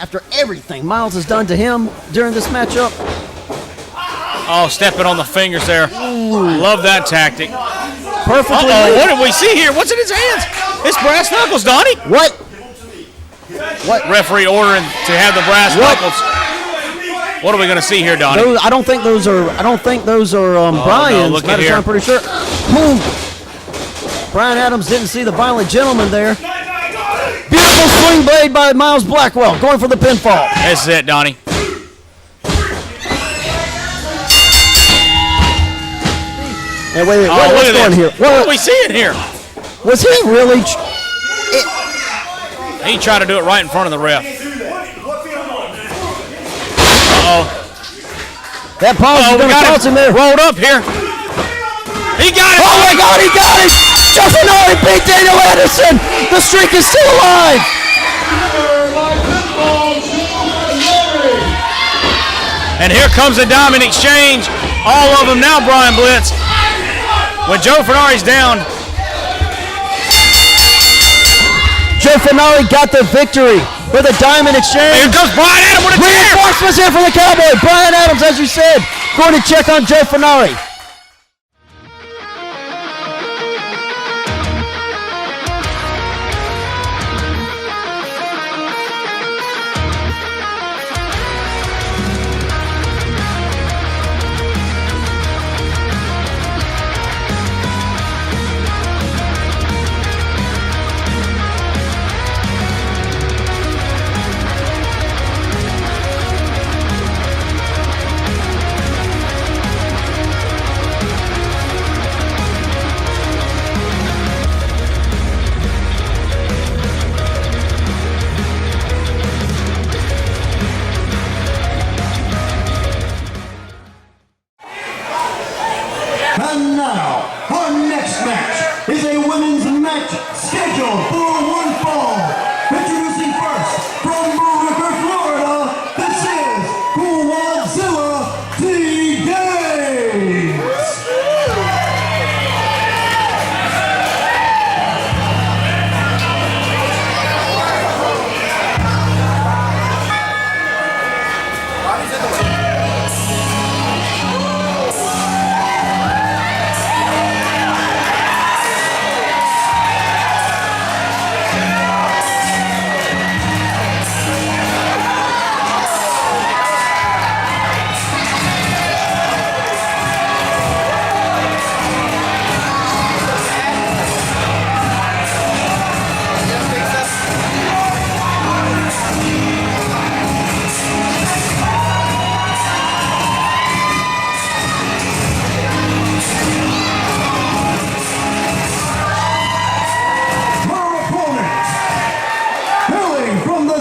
after everything Miles has done to him during this matchup. Oh, stepping on the fingers there. Ooh. Love that tactic. Perfectly. What did we see here? What's in his hands? It's brass knuckles, Donnie. What? Referee ordering to have the brass knuckles. What are we going to see here, Donnie? I don't think those are. Brian's. No, look at here. I'm pretty sure. Boom. Brian Adams didn't see the violent gentleman there. Beautiful swing blade by Miles Blackwell, going for the pinfall. That's it, Donnie. Hey, wait, what's going here? What are we seeing here? Was he really? He tried to do it right in front of the ref. That pause is going to cost him there. Rolled up here. He got it. Oh my God, he got it. Joe Furnari beat Daniel Anderson. The streak is still alive. And here comes the Diamond Exchange. All of them now, Brian Blitz. When Joe Furnari's down. Joe Furnari got the victory for the Diamond Exchange. Here goes Brian Adams with a chair. Reinforcements here for the Cowboy. Brian Adams, as you said, going to check on Joe Furnari. And now, our next match is a women's match scheduled for one fall. Introducing first, from Brotherhood, Florida, this is Quadzilla T-Gainz.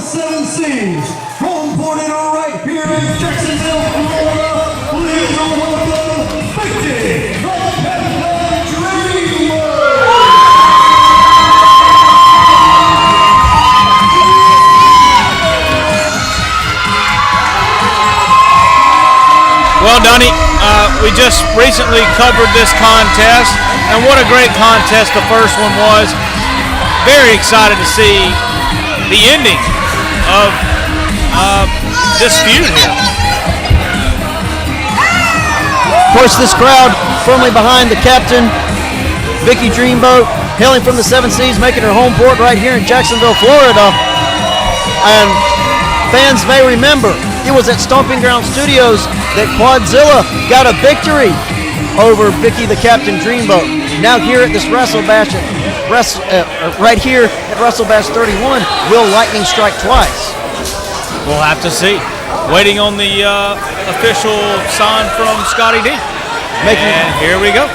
Seven Seas, home ported right here in Jacksonville, Florida. Please welcome Vicky Dreamboat. Well, Donnie, we just recently covered this contest, and what a great contest the first one was. Very excited to see the ending of this feud here. Of course, this crowd firmly behind the captain, Vicky Dreamboat, hailing from the Seven Seas, making her home port right here in Jacksonville, Florida. And fans may remember, it was at Stomping Ground Studios that Quadzilla got a victory over Vicky the Captain Dreamboat. Now here at this Wrestle Bash, right here at Wrestle Bash 31, will lightning strike twice? We'll have to see. Waiting on the official sign from Scotty D. And here we go.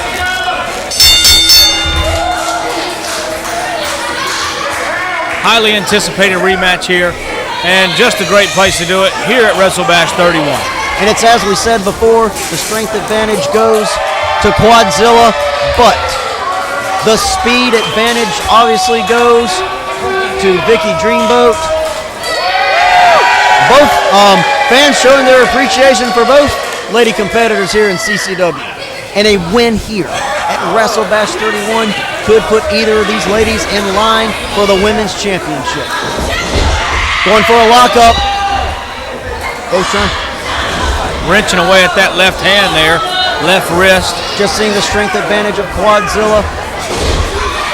Highly anticipated rematch here, and just a great place to do it here at Wrestle Bash 31. And it's as we said before, the strength advantage goes to Quadzilla, but the speed advantage obviously goes to Vicky Dreamboat. Both fans showing their appreciation for both lady competitors here in CCW. And a win here at Wrestle Bash 31 could put either of these ladies in line for the Women's Championship. Going for a lockup. Both trying. Wrenching away at that left hand there, left wrist. Just seeing the strength advantage of Quadzilla.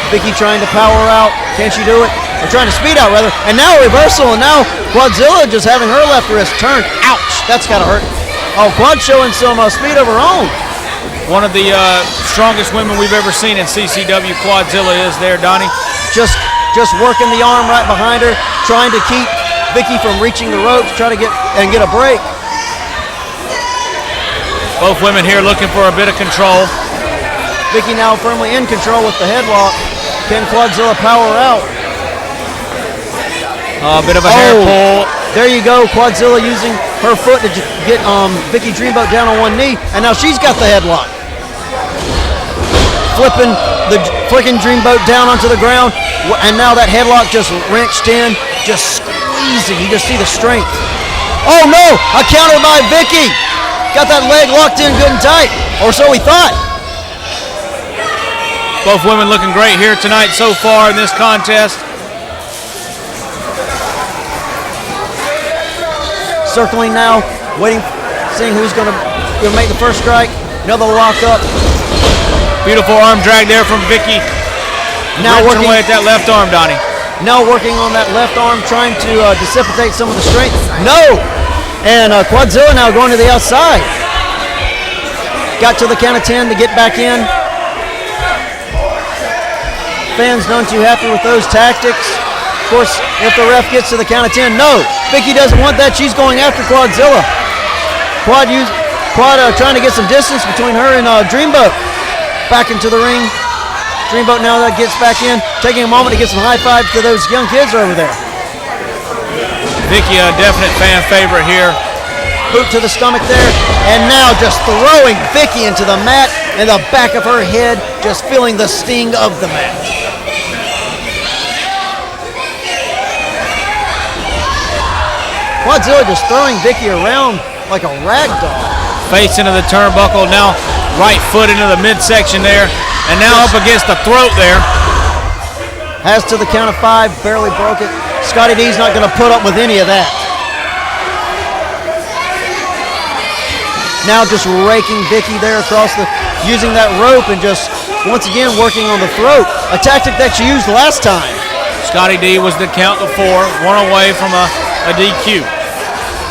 Vicky trying to power out. Can she do it? Or trying to speed out, rather. And now a reversal, and now Quadzilla just having her left wrist turned. Ouch, that's gotta hurt. Oh, Quad showing some speed of her own. One of the strongest women we've ever seen in CCW, Quadzilla is there, Donnie. Just working the arm right behind her, trying to keep Vicky from reaching the ropes, trying to get a break. Both women here looking for a bit of control. Vicky now firmly in control with the headlock. Can Quadzilla power out? A bit of a hair pull. There you go, Quadzilla using her foot to get Vicky Dreamboat down on one knee, and now she's got the headlock. Flicking Dreamboat down onto the ground, and now that headlock just wrenched in, just squeezing. You just see the strength. Oh no, a counter by Vicky. Got that leg locked in good and tight, or so we thought. Both women looking great here tonight so far in this contest. Circling now, waiting, seeing who's going to make the first strike. Another lock up. Beautiful arm drag there from Vicky. Now working away at that left arm, Donnie. Now working on that left arm, trying to dissipate some of the strength. No! And Quadzilla now going to the outside. Got to the count of 10 to get back in. Fans none too happy with those tactics. Of course, if the ref gets to the count of 10, no. Vicky doesn't want that. She's going after Quadzilla. Quad trying to get some distance between her and Dreamboat. Back into the ring. Dreamboat now that gets back in, taking a moment to get some high fives to those young kids over there. Vicky, a definite fan favorite here. Boot to the stomach there, and now just throwing Vicky into the mat and the back of her head, just feeling the sting of the match. Quadzilla just throwing Vicky around like a rag doll. Face into the turnbuckle, now right foot into the midsection there, and now up against the throat there. Has to the count of 5, barely broke it. Scotty D's not going to put up with any of that. Now just raking Vicky there across using that rope and just once again working on the throat. A tactic that she used last time. Scotty D was the count before, one away from a DQ.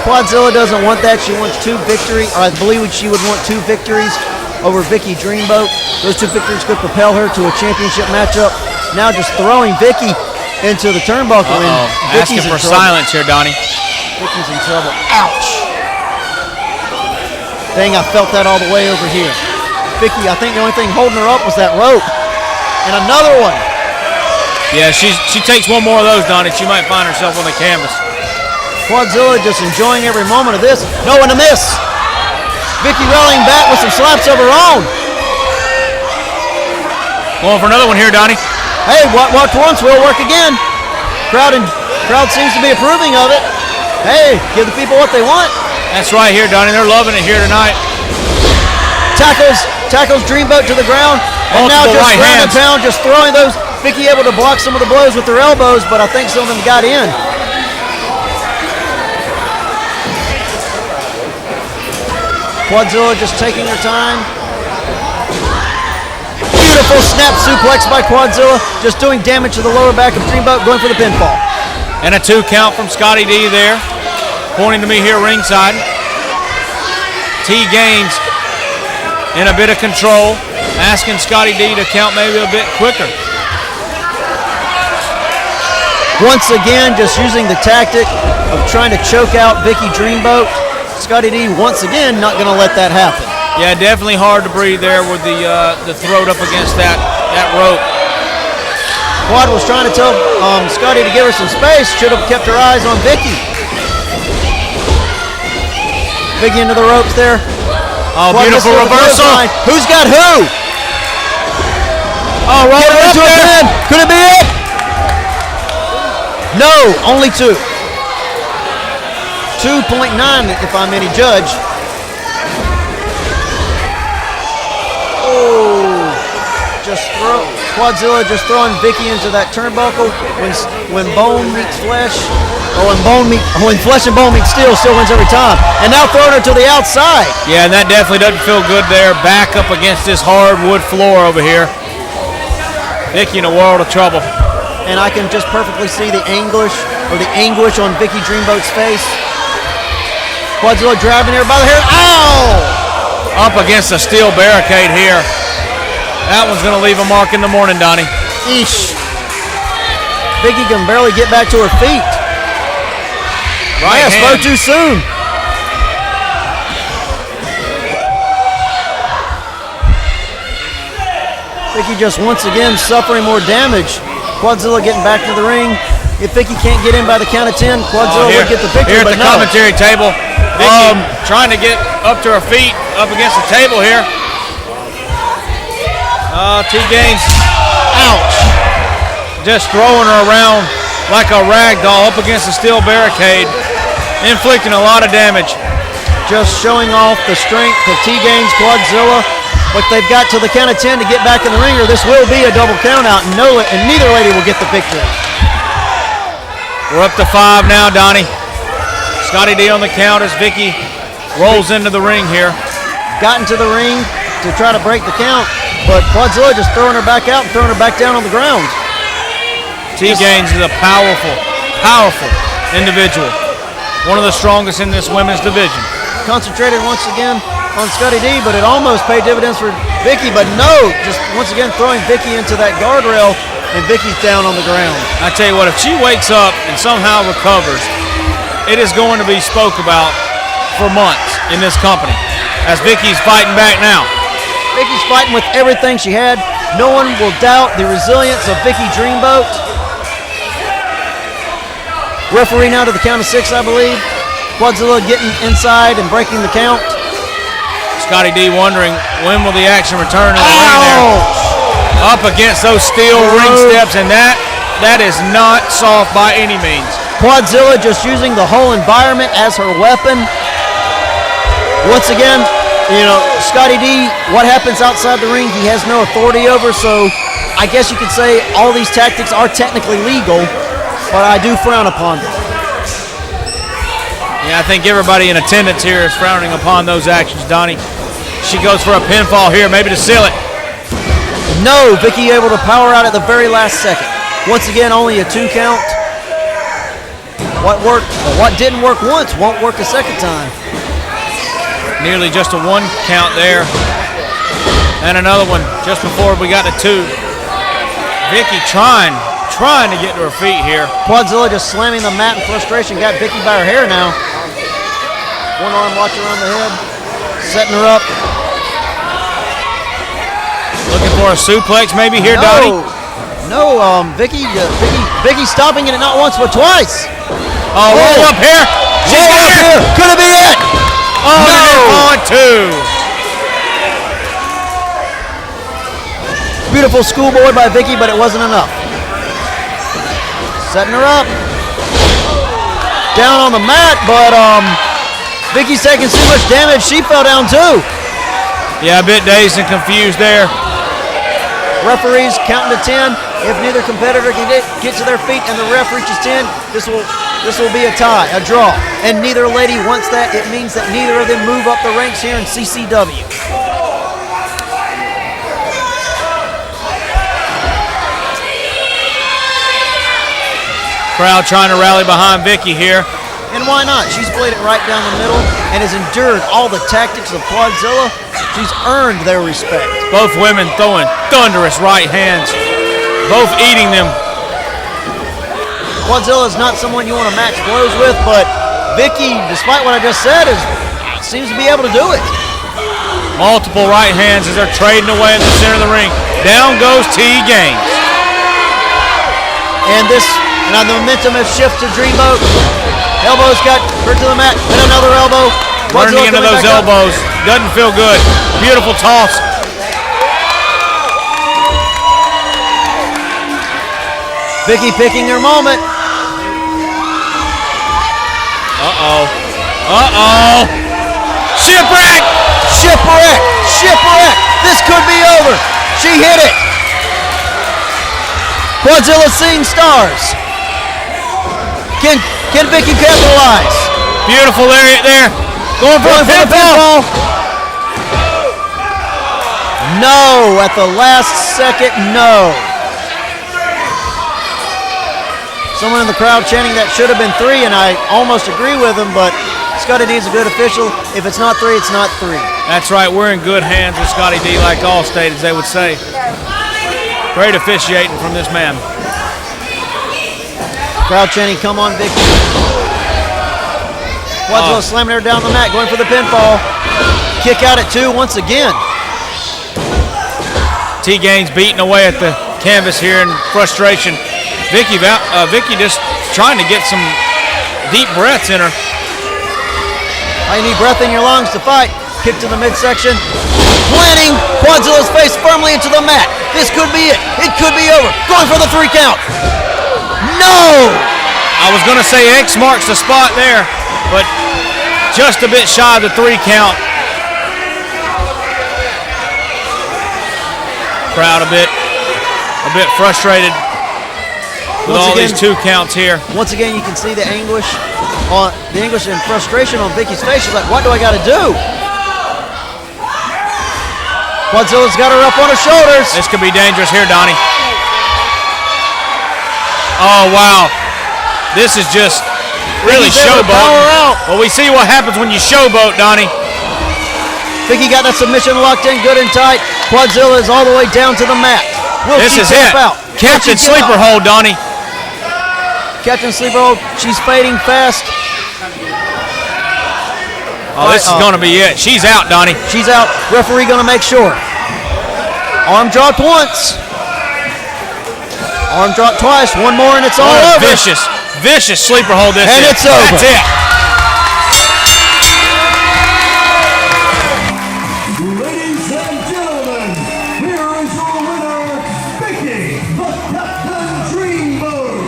Quadzilla doesn't want that. She wants 2 victories, or I believe she would want 2 victories over Vicky Dreamboat. Those 2 victories could propel her to a championship matchup. Now just throwing Vicky into the turnbuckle. Asking for silence here, Donnie. Vicky's in trouble. Ouch. Dang, I felt that all the way over here. Vicky, I think the only thing holding her up was that rope. And another one. Yeah, she takes one more of those, Donnie. She might find herself on the canvas. Quadzilla just enjoying every moment of this. No, and a miss. Vicky rallying back with some slaps of her own. Going for another one here, Donnie. Hey, what once will work again. Crowd seems to be approving of it. Hey, give the people what they want. That's right here, Donnie. They're loving it here tonight. Tackles Dreamboat to the ground. And now just right ground and hands. pound, just throwing those. Vicky able to block some of the blows with her elbows, but I think some of them got in. Quadzilla just taking her time. Beautiful snap suplex by Quadzilla, just doing damage to the lower back of Dreamboat, going for the pinfall. And a 2 count from Scotty D there, pointing to me here ringside. T-Gainz in a bit of control, asking Scotty D to count maybe a bit quicker. Once again, just using the tactic of trying to choke out Vicky Dreamboat. Scotty D once again not going to let that happen. Yeah, definitely hard to breathe there with the throat up against that rope. Quad was trying to tell Scotty to give her some space. Should have kept her eyes on Vicky. Vicky into the ropes there. Oh, Quad beautiful missed the reversal. clothesline. Who's got who? Oh, right Into a pin. Could it be it? No, only 2. 2.9 if I'm any judge. Oh, just throw. Quadzilla just throwing Vicky into that turnbuckle. When bone meets flesh, or when flesh and bone meet steel wins every time. And now throwing her to the outside. Yeah, and that definitely doesn't feel good there. Back up against this hardwood floor over here. Vicky in a world of trouble. And I can just perfectly see the anguish on Vicky Dreamboat's face. Quadzilla grabbing her by the hair. Ow! Up against a steel barricade here. That one's going to leave a mark in the morning, Donnie. Eesh. Vicky can barely get back to her feet. Right hand. Spoke too soon. Vicky just once again suffering more damage. Quadzilla getting back to the ring. If Vicky can't get in by the count of 10, Quadzilla would get the victory. Here at the commentary table, Vicky trying to get up to her feet, up against the table here. T-Gainz, ouch. Just throwing her around like a rag doll up against the steel barricade, inflicting a lot of damage. Just showing off the strength of T-Gainz, Quadzilla, but they've got to the count of 10 to get back in the ring, or this will be a double count out, and neither lady will get the victory. We're up to 5 now, Donnie. Scotty D on the count as Vicky rolls into the ring here. Got into the ring to try to break the count, but Quadzilla just throwing her back out and throwing her back down on the ground. T-Gainz is a powerful, powerful individual. One of the strongest in this women's division. Concentrated once again on Scotty D, but it almost paid dividends for Vicky, but no, just once again throwing Vicky into that guardrail, and Vicky's down on the ground. I tell you what, if she wakes up and somehow recovers, it is going to be spoke about for months in this company, as Vicky's fighting back now. Vicky's fighting with everything she had. No one will doubt the resilience of Vicky Dreamboat. Referee now to the count of 6, I believe. Quadzilla getting inside and breaking the count. Scotty D wondering when will the action return to the ring there. Up against those steel ring steps, and that is not soft by any means. Quadzilla just using the whole environment as her weapon. Once again, Scotty D, what happens outside the ring, he has no authority over, so I guess you could say all these tactics are technically legal, but I do frown upon them. Yeah, I think everybody in attendance here is frowning upon those actions, Donnie. She goes for a pinfall here, maybe to seal it. No, Vicky able to power out at the very last second. Once again, only a 2 count. What worked, or what didn't work once won't work a second time. Nearly just a 1 count there. And another one just before we got to 2. Vicky trying to get to her feet here. Quadzilla just slamming the mat in frustration. Got Vicky by her hair now. One arm watch around the head. Setting her up. Looking for a suplex maybe here, Donnie. No, Vicky stopping it not once but twice. Oh, roll up here. She's got it here. Could it be it? Oh, no. On 2. Beautiful schoolboy by Vicky, but it wasn't enough. Setting her up. Down on the mat, but Vicky's taking so much damage, she fell down too. Yeah, a bit dazed and confused there. Referees counting to 10. If neither competitor can get to their feet and the ref reaches 10, this will be a tie, a draw. And neither lady wants that. It means that neither of them move up the ranks here in CCW. Crowd trying to rally behind Vicky here. And why not? She's played it right down the middle and has endured all the tactics of Quadzilla. She's earned their respect. Both women throwing thunderous right hands, both eating them. Quadzilla is not someone you want to match blows with, but Vicky, despite what I just said, seems to be able to do it. Multiple right hands as they're trading away in the center of the ring. Down goes T-Gainz. And now the momentum has shifted to Dreamboat. Elbows got her to the mat, and another elbow. Running into those elbows. Doesn't feel good. Beautiful toss. Vicky picking her moment. Uh-oh. Uh-oh. Shipwreck! Shipwreck! Shipwreck! This could be over. She hit it. Quadzilla seeing stars. Can Vicky capitalize? Beautiful lariat there. Going for the pinfall. No, at the last second, no. Someone in the crowd chanting that should have been 3, and I almost agree with him, but Scotty D is a good official. If it's not 3, it's not 3. That's right. We're in good hands with Scotty D, like Allstate, as they would say. Great officiating from this man. Crowd chanting, come on, Vicky. Quadzilla slamming her down the mat, going for the pinfall. Kick out at 2 once again. T-Gainz beating away at the canvas here in frustration. Vicky just trying to get some deep breaths in her. You need breath in your lungs to fight. Kick to the midsection. Planting Quadzilla's face firmly into the mat. This could be it. It could be over. Going for the 3 count. No! I was going to say X marks the spot there, but just a bit shy of the 3 count. Crowd a bit frustrated with all these 2 counts here. Once again, you can see the anguish and frustration on Vicky's face. She's like, what do I got to do? Quadzilla's got her up on her shoulders. This could be dangerous here, Donnie. Oh, wow. This is just really showboat. Well, we see what happens when you showboat, Donnie. Vicky got that submission locked in good and tight. Quadzilla is all the way down to the mat. This is it. Captain Sleeper Hold, Donnie. Captain Sleeper Hold. She's fading fast. Oh, this is going to be it. She's out, Donnie. She's out. Referee going to make sure. Arm dropped once. Arm dropped twice. One more and it's all over. Vicious sleeper hold this and is. It's over. That's it. Ladies and gentlemen, here is your winner, Vicky, the Captain Dreamboat.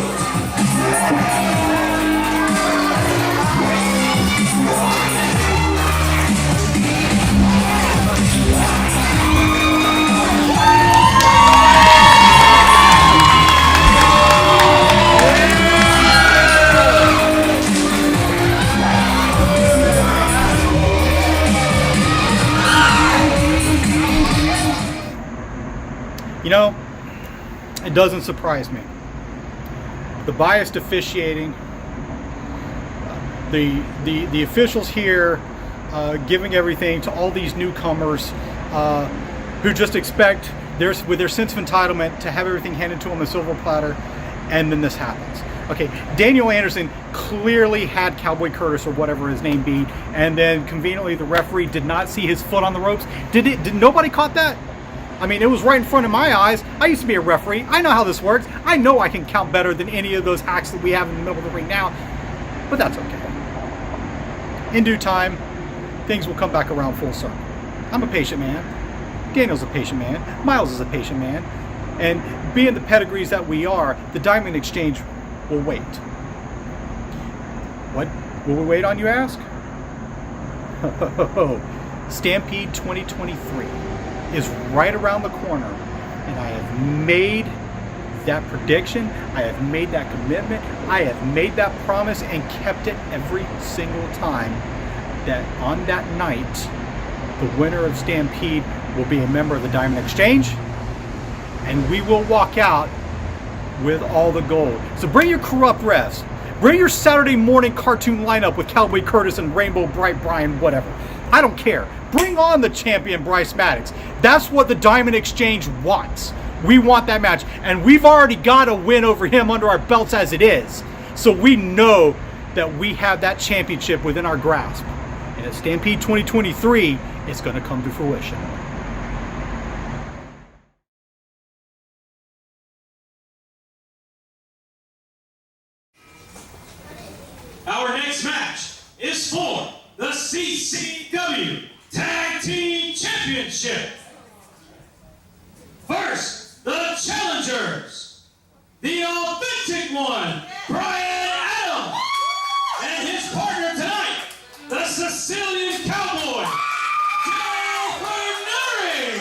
You know, it doesn't surprise me. The biased officiating, the officials here giving everything to all these newcomers who just expect with their sense of entitlement to have everything handed to them on a silver platter, and then this happens. Okay, Daniel Anderson clearly had Cowboy Curtis or whatever his name be, and then conveniently the referee did not see his foot on the ropes. Did nobody caught that? I mean, it was right in front of my eyes. I used to be a referee. I know how this works. I know I can count better than any of those hacks that we have in the middle of the ring now. But that's okay. In due time, things will come back around full circle. I'm a patient man. Daniel's a patient man. Miles is a patient man. And being the pedigrees that we are, the Diamond Exchange will wait. What will we wait on, you ask? Stampede 2023. Is right around the corner, and I have made that prediction, I have made that commitment, I have made that promise and kept it every single time that on that night the winner of Stampede will be a member of the Diamond Exchange, and we will walk out with all the gold. So bring your corrupt refs, bring your Saturday morning cartoon lineup with Cowboy Curtis and Rainbow Bright Brian, whatever. I don't care. Bring on the champion Bryce Maddox. That's what the Diamond Exchange wants. We want that match. And we've already got a win over him under our belts as it is. So we know that we have that championship within our grasp. And at Stampede 2023, it's going to come to fruition. Our next match is for the CCW Tag Team Championship. First, the challengers, the authentic one, Brian Adams, and his partner tonight, the Sicilian Cowboy, Joe Furnari.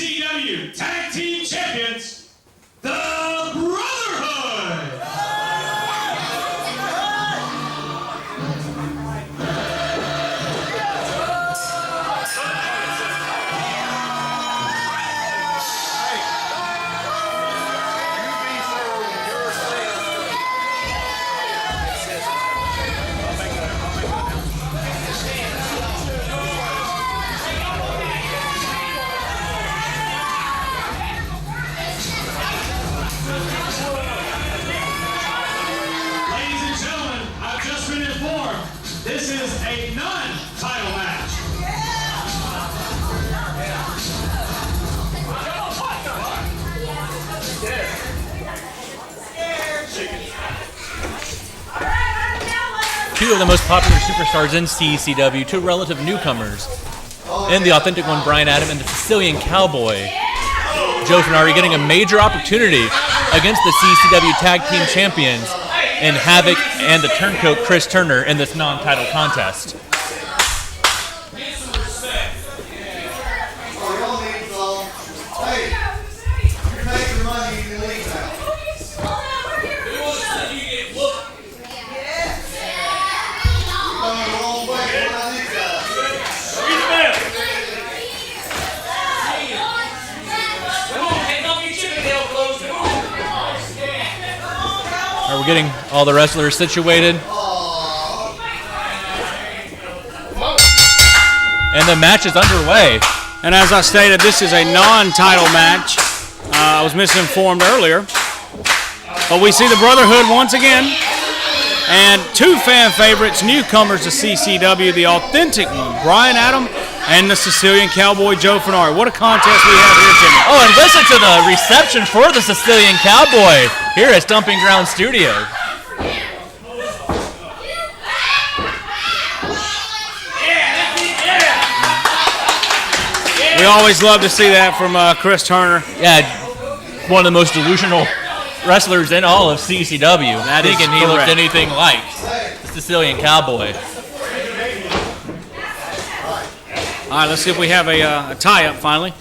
CCW Tag Team Champions, the Brotherhood. This is a non-title match. Two of the most popular superstars in CCW, two relative newcomers. And the Authentic One, Brian Adam, and the Sicilian Cowboy, Joe Furnari, getting a major opportunity against the CCW Tag Team Champions in Havoc and the Turncoat Chris Turner in this non-title contest. We're getting all the wrestlers situated. And the match is underway. And as I stated, this is a non-title match. I was misinformed earlier. But we see the Brotherhood once again. And two fan favorites, newcomers to CCW, the Authentic One, Brian Adam, and the Sicilian Cowboy, Joe Furnari. What a contest we have here, Jimmy. Oh, and listen to the reception for the Sicilian Cowboy here at Stomping Ground Studio. We always love to see that from Chris Turner. Yeah, one of the most delusional wrestlers in all of CCW. That is thinking he correct. looked anything like the Sicilian Cowboy. All right, let's see if we have a tie-up finally.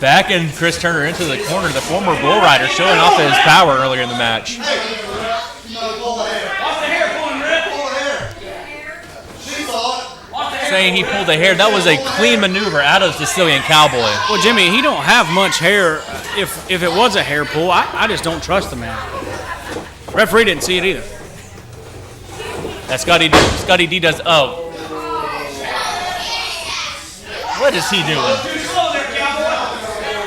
Back in Chris Turner into the corner, the former Bull Rider showing off his power earlier in the match. Saying he pulled the hair. That was a clean maneuver out of Sicilian Cowboy. Well, Jimmy, he don't have much hair. If it was a hair pull, I just don't trust the man. Referee didn't see it either. That Scotty D does. Oh. What is he doing?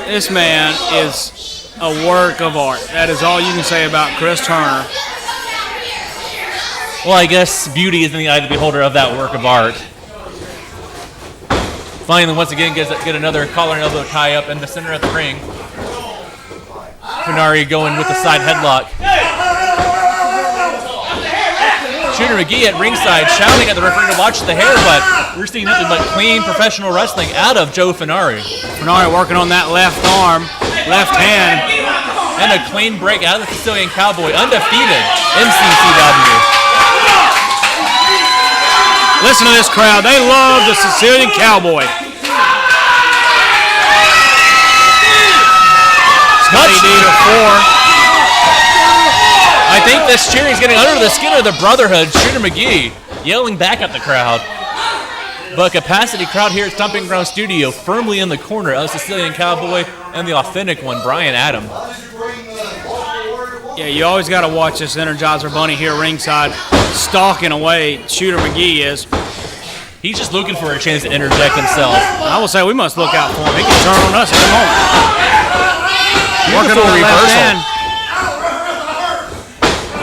This man is a work of art. That is all you can say about Chris Turner. Well, I guess beauty is in the eye of the beholder of that work of art. Finally, once again, get another collar and elbow tie up in the center of the ring. Furnari going with the side headlock. Shooter McGee at ringside shouting at the referee to watch the hair, but we're seeing nothing but clean professional wrestling out of Joe Furnari. Furnari working on that left arm, left hand. And a clean break out of the Sicilian Cowboy, undefeated in CCW. Listen to this crowd. They love the Sicilian Cowboy. Scotty D to 4. I think this cheering is getting under the skin of the Brotherhood. Shooter McGee yelling back at the crowd. But capacity crowd here at Stomping Ground Studio firmly in the corner of Sicilian Cowboy and the Authentic One, Brian Adam. Yeah, you always got to watch this Energizer Bunny here ringside, stalking away. Shooter McGee is. He's just looking for a chance to interject himself. I will say we must look out for him. He can turn on us at the moment. Working on the left hand.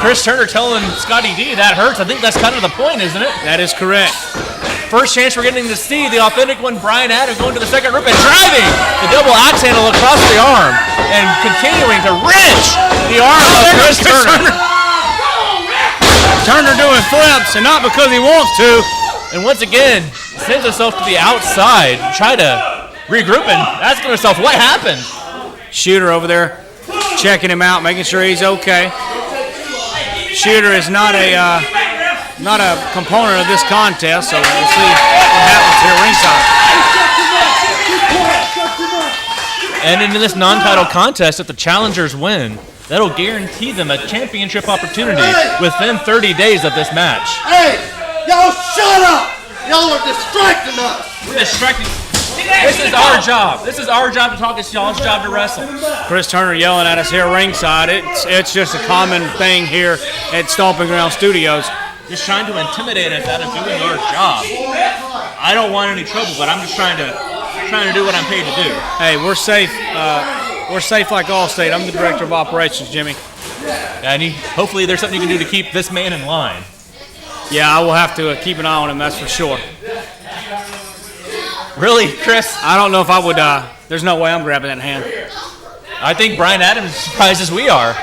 Chris Turner telling Scotty D that hurts. I think that's kind of the point, isn't it? That is correct. First chance we're getting to see the Authentic One, Brian Adam, going to the second rope and driving the double axe handle across the arm and continuing to wrench the arm of Chris Turner. Turner doing flips, and not because he wants to. And once again, sends himself to the outside, try to regroup and asking himself, what happened? Shooter over there checking him out, making sure he's okay. Shooter is not a component of this contest, so we'll see what happens here ringside. And in this non-title contest, if the challengers win, that'll guarantee them a championship opportunity within 30 days of this match. Hey, y'all shut up! Y'all are distracting us! We're distracting. This is our job. This is our job to talk. It's y'all's job to wrestle. Chris Turner yelling at us here ringside. It's just a common thing here at Stomping Ground Studios. Just trying to intimidate us out of doing our job. I don't want any trouble, but I'm just trying to do what I'm paid to do. Hey, we're safe. We're safe like Allstate. I'm the director of operations, Jimmy. And hopefully there's something you can do to keep this man in line. Yeah, I will have to keep an eye on him, that's for sure. Really, Chris? I don't know if I would. There's no way I'm grabbing that hand. I think Brian Adams is as surprised as we are.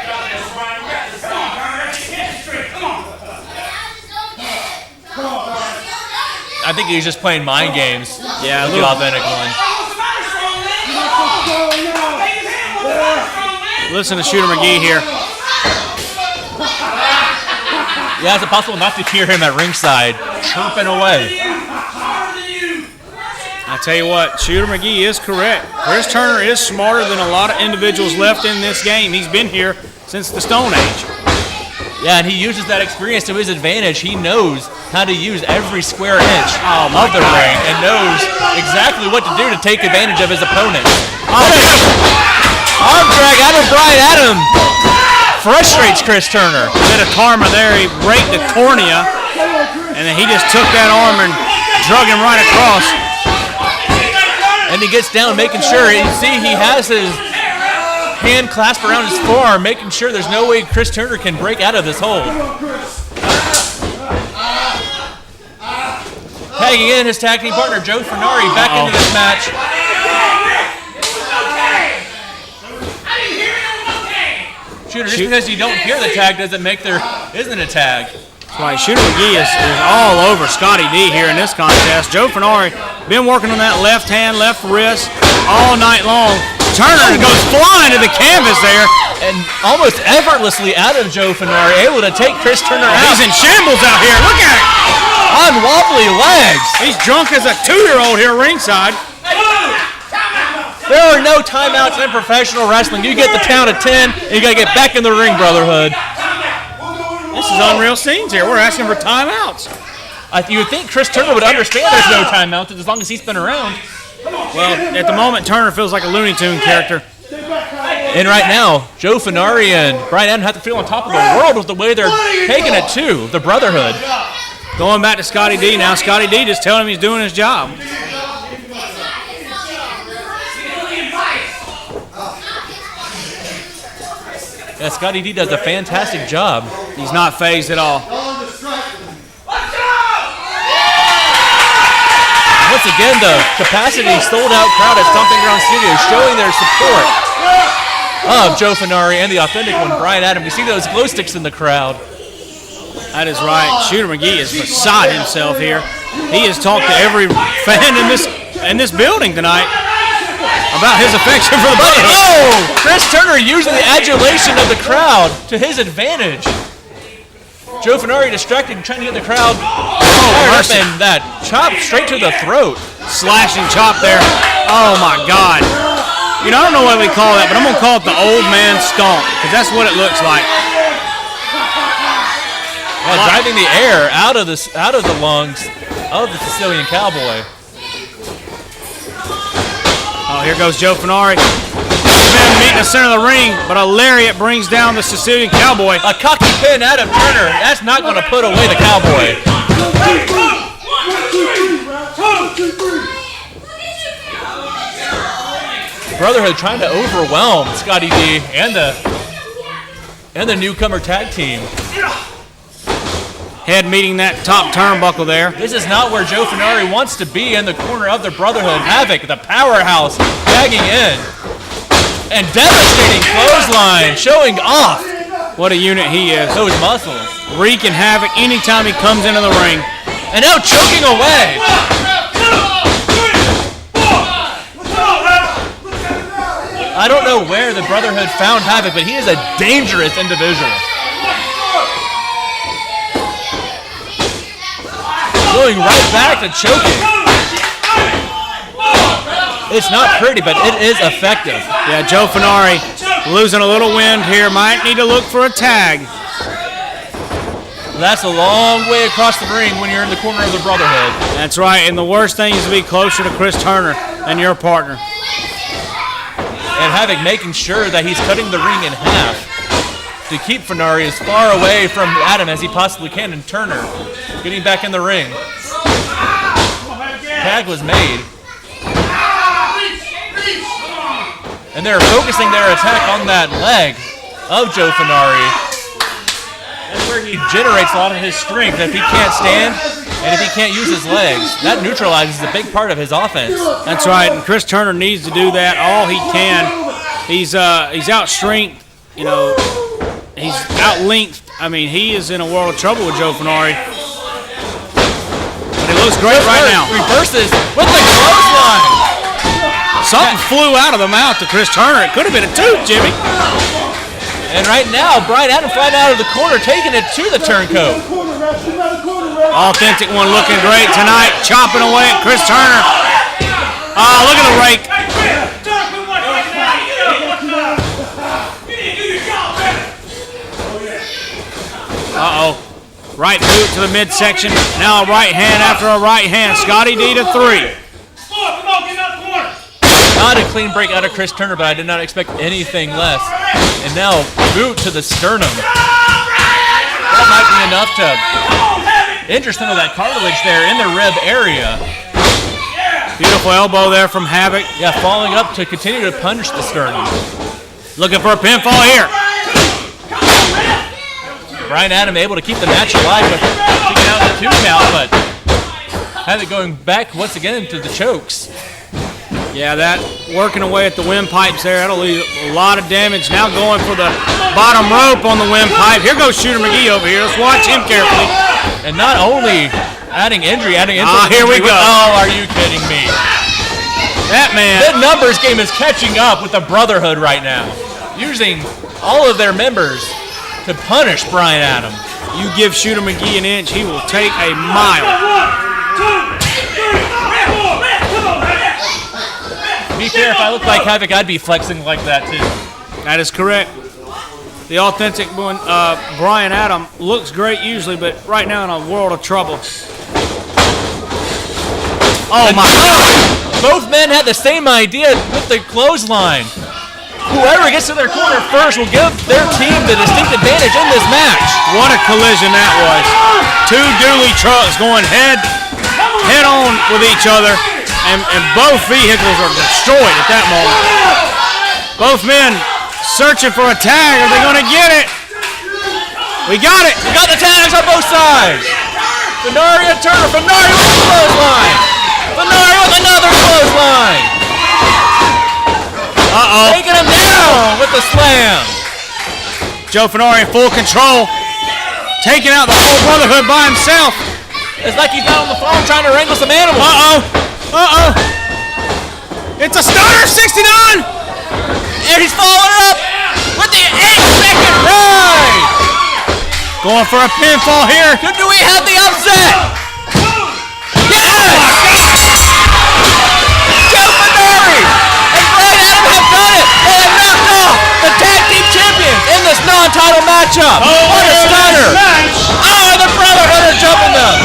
I think he's just playing mind games. Yeah, with the authentic one. Listen to Shooter McGee here. Yeah, is it possible not to hear him at ringside chirping away? I tell you what, Shooter McGee is correct. Chris Turner is smarter than a lot of individuals left in this game. He's been here since the Stone Age. Yeah, and he uses that experience to his advantage. He knows how to use every square inch of the ring and knows exactly what to do to take advantage of his opponent. Arm drag out of Brian Adams frustrates Chris Turner. Bit of karma there. He raked the cornea, and then he just took that arm and drug him right across. And he gets down, making sure. You see, he has his hand clasped around his forearm, making sure there's no way Chris Turner can break out of this hold. Tagging in his tag team partner, Joe Furnari, back into this match. Shooter, just because you don't hear the tag doesn't make there isn't a tag. That's right, Shooter McGee is all over Scotty D here in this contest. Joe Furnari been working on that left hand, left wrist all night long. Turner goes flying to the canvas there. And almost effortlessly out of Joe Furnari, able to take Chris Turner out. He's in shambles out here. Look at it. On wobbly legs. He's drunk as a 2-year-old here ringside. There are no timeouts in professional wrestling. You get the count of 10, and you got to get back in the ring, Brotherhood. This is unreal scenes here. We're asking for timeouts. You would think Chris Turner would understand there's no timeouts as long as he's been around. Well, at the moment, Turner feels like a Looney Tune character. And right now, Joe Furnari and Brian Adams have to feel on top of the world with the way they're taking it to the Brotherhood. Going back to Scotty D now. Scotty D just telling him he's doing his job. Yeah, Scotty D does a fantastic job. He's not phased at all. Once again, the capacity sold-out crowd at Stomping Ground Studios showing their support of Joe Furnari and the authentic one, Brian Adams. We see those glow sticks in the crowd. That is right. Shooter McGee is beside himself here. He has talked to every fan in this building tonight about his affection for the Brotherhood. Oh! Chris Turner using the adulation of the crowd to his advantage. Joe Furnari distracted, trying to get the crowd fired up, and that chop straight to the throat. Slashing chop there. Oh my God. You know, I don't know what we call that, but I'm going to call it the old man stomp, because that's what it looks like. Driving the air out of the lungs of the Sicilian Cowboy. Oh, here goes Joe Furnari. Men meet in the center of the ring, but a lariat brings down the Sicilian Cowboy. A cocky pin out of Turner. That's not going to put away the Cowboy. Brotherhood trying to overwhelm Scotty D and the newcomer tag team. Head meeting that top turnbuckle there. This is not where Joe Furnari wants to be, in the corner of the Brotherhood. Havoc, the powerhouse, tagging in. And devastating clothesline, showing off. What a unit he is. Those muscles. Wreaking havoc anytime he comes into the ring. And now choking away. I don't know where the Brotherhood found Havoc, but he is a dangerous individual. Going right back to choking. It's not pretty, but it is effective. Yeah, Joe Furnari losing a little wind here. Might need to look for a tag. That's a long way across the ring when you're in the corner of the Brotherhood. That's right, and the worst thing is to be closer to Chris Turner than your partner. And Havoc making sure that he's cutting the ring in half to keep Furnari as far away from Adam as he possibly can, and Turner getting back in the ring. Tag was made. And they're focusing their attack on that leg of Joe Furnari. That's where he generates a lot of his strength. If he can't stand and if he can't use his legs, that neutralizes a big part of his offense. That's right, and Chris Turner needs to do that all he can. He's out strength, you know, he's out length. I mean, he is in a world of trouble with Joe Furnari. But he looks great right now. Reverses with the clothesline. Something flew out of the mouth to Chris Turner. It could have been a tooth, Jimmy. And right now, Brian Adam flying out of the corner, taking it to the turncoat. Authentic One looking great tonight, chopping away at Chris Turner. Oh, look at the rake. Uh-oh. Right boot to the midsection. Now a right hand after a right hand. Scotty D to 3. Not a clean break out of Chris Turner, but I did not expect anything less. And now boot to the sternum. That might be enough to injure some of that cartilage there in the rib area. Beautiful elbow there from Havoc. Yeah, following up to continue to punish the sternum. Looking for a pinfall here. Brian Adam able to keep the match alive with taking out the 2 count, but Havoc going back once again to the chokes. Yeah, that working away at the windpipes there, that'll leave a lot of damage. Now going for the bottom rope on the windpipe. Here goes Shooter McGee over here. Let's watch him carefully. And not only adding injury. Here we go. Oh, are you kidding me? That man. The numbers game is catching up with the Brotherhood right now, using all of their members to punish Brian Adam. You give Shooter McGee an inch, he will take a mile. To be fair, if I looked like Havoc, I'd be flexing like that too. That is correct. The Authentic One, Brian Adam, looks great usually, but right now in a world of trouble. Oh my God! Both men had the same idea with the clothesline. Whoever gets to their corner first will give their team the distinct advantage in this match. What a collision that was. 2 dually trucks going head on with each other. And both vehicles are destroyed at that moment. Both men searching for a tag. Are they going to get it? We got it. We got the tags on both sides. Furnari and Turner. Furnari with the clothesline. Furnari with another clothesline. Uh-oh. Taking him down with the slam. Joe Furnari in full control. Taking out the whole Brotherhood by himself. It's like he's out on the phone trying to wrangle some animals. Uh-oh. Uh-oh. It's a stunner, 69. And he's following up with the 8-second ride. Going for a pinfall here. Do we have the upset? Yes! Joe Furnari and Brian Adam have done it. They have knocked off the tag team champions in this non-title matchup. What a stunner. Oh, the Brotherhood are jumping them.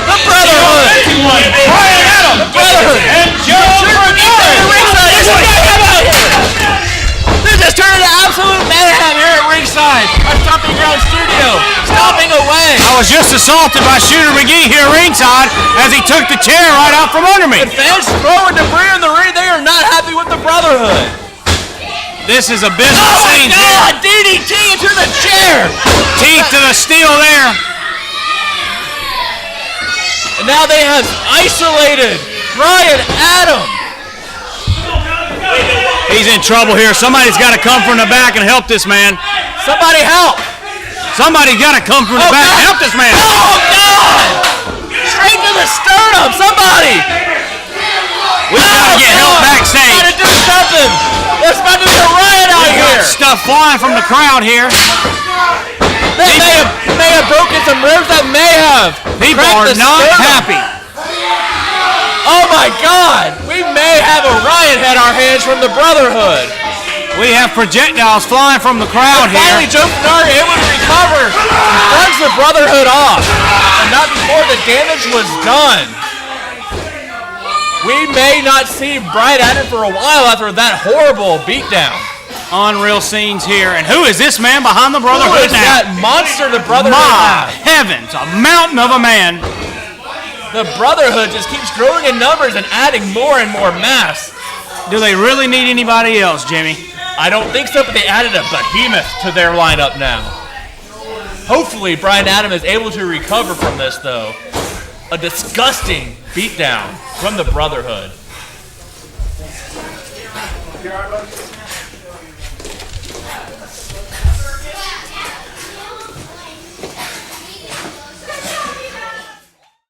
The Brotherhood. Brian Adam. The Brotherhood. And Joe This has turned into absolute mayhem here at ringside. Our Stomping Ground studio, stomping away. I was just assaulted by Shooter McGee here ringside as he took the chair right out from under me. And fans throwing debris in the ring. They are not happy with the Brotherhood. This is a business scene here. Oh my God! DDT into the chair. Teeth to the steel there. And now they have isolated Brian Adam. He's in trouble here. Somebody's got to come from the back and help this man. Somebody help. Somebody's got to come from the back and help this man. Oh, God! Straight to the sternum. Somebody. We got to get help backstage. Got to do something. There's about to be a riot out here. Stuff flying from the crowd here. They may have broken some ribs. That may have. People are not happy. Oh, my God. We may have a riot giant head our hands from the Brotherhood. We have projectiles flying from the crowd And finally, here. Joe Furnari able to recover. Runs the Brotherhood off. And not before the damage was done. We may not see Brian Adam for a while after that horrible beatdown. Unreal scenes here. And who is this man behind the Who Brotherhood is now? that monster the Brotherhood My has? heavens, a mountain of a man. The Brotherhood just keeps growing in numbers and adding more and more mass. Do they really need anybody else, Jimmy? I don't think so, but they added a behemoth to their lineup now. Hopefully, Brian Adam is able to recover from this, though. A disgusting beatdown from the Brotherhood.